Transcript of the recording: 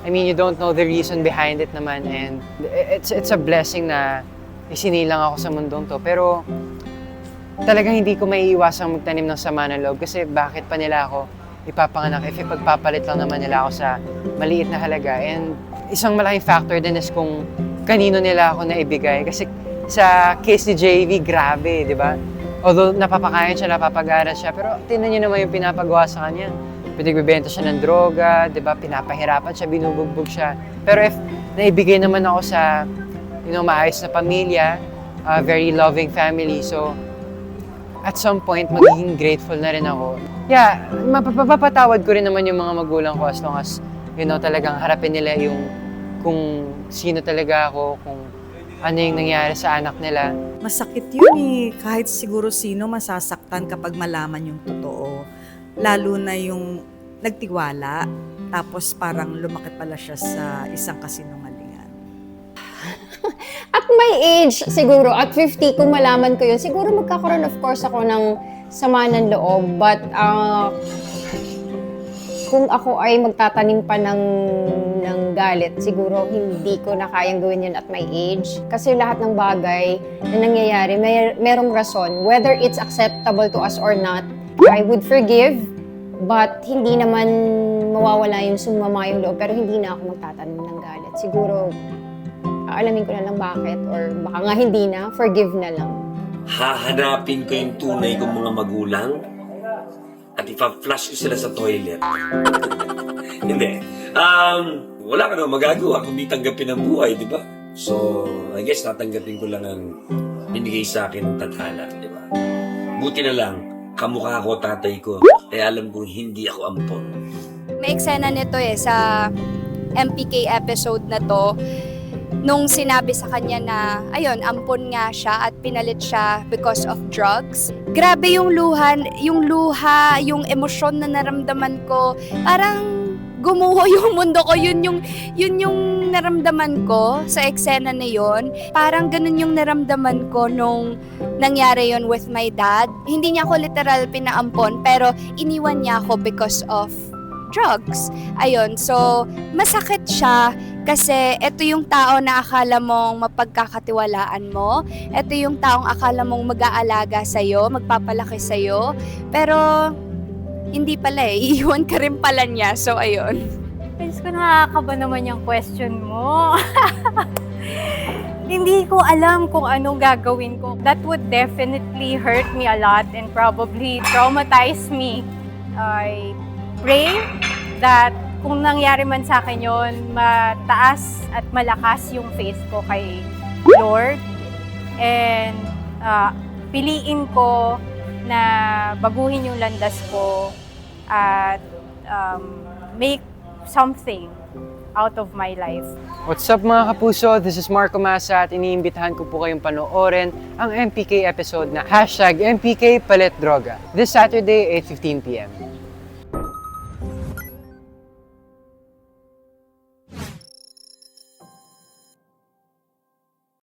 I mean, you don't know the reason behind it naman, and it's a blessing na isinilang ako sa mundong to. Pero talagang hindi ko maiiwasang magtanim ng sama ng loob kasi bakit pa nila ako ipapanganak if ipagpapalit lang naman nila ako sa maliit na halaga. And isang malaking factor din is kung kanino nila ako naibigay. Kasi sa case ni JV, grabe, di ba? Although napapakain siya, napapag-aral siya, pero tingnan niyo naman yung pinapagawa sa kanya. Pinagbibenta siya ng droga, di ba? Pinapahirapan siya, binubugbog siya. Pero if naibigay naman ako sa, maayos na pamilya, very loving family, so at some point, magiging grateful na rin ako. Yeah, mapapatawad ko rin naman yung mga magulang ko as long as, talagang harapin nila yung kung sino talaga ako, kung ano yung nangyari sa anak nila. Masakit yun eh. Kahit siguro sino masasaktan kapag malaman yung totoo. Lalo na yung nagtiwala, tapos parang lumaki pala siya sa isang kasinungalingan. At my age, siguro, at 50, kung malaman ko yun, siguro magkakaroon of course ako ng sama ng loob. But kung ako ay magtatanim pa ng galit, siguro hindi ko na kayang gawin yun at my age. Kasi lahat ng bagay na nangyayari, merong rason. Whether it's acceptable to us or not, I would forgive, but hindi naman mawawala yung sumama yung loob, pero hindi na ako magtatanim ng galit. Siguro, alamin ko na lang bakit, or baka nga hindi na, forgive na lang. Hahanapin ko yung tunay kong mga magulang at ipa-flush ko sila sa toilet. Hindi. Wala ka na magagawa kundi tanggapin ang buhay, di ba? So, I guess tatanggapin ko lang ang binigay sa akin ng tadhana, di ba? Buti na lang, kamukha ko tatay ko, kaya alam kong hindi ako ampon. May eksena nito sa MPK episode na to, nung sinabi sa kanya na, ayun, ampon nga siya at pinalit siya because of drugs. Grabe yung luha, yung emosyon na naramdaman ko. Parang gumuho yung mundo ko. Yun yung naramdaman ko sa eksena na yun. Parang ganun yung naramdaman ko nung nangyari yun with my dad. Hindi niya ako literal pinaampon, pero iniwan niya ako because of drugs. Ayun, so masakit siya kasi ito yung tao na akala mong mapagkakatiwalaan mo. Ito yung taong akala mong mag-aalaga sa'yo, magpapalaki sa'yo. Pero hindi pala iiwan ka rin pala niya. So ayun. Pins ko, nakakaba naman yung question mo. Hindi ko alam kung anong gagawin ko. That would definitely hurt me a lot and probably traumatize me. I pray that kung nangyari man sa akin yun, mataas at malakas yung faith ko kay Lord. And piliin ko na baguhin yung landas ko at make something out of my life. What's up mga kapuso? This is Marco Masa at iniimbitahan ko po kayong panoorin ang MPK episode na #MPK Palit Droga this Saturday, 8:15 p.m.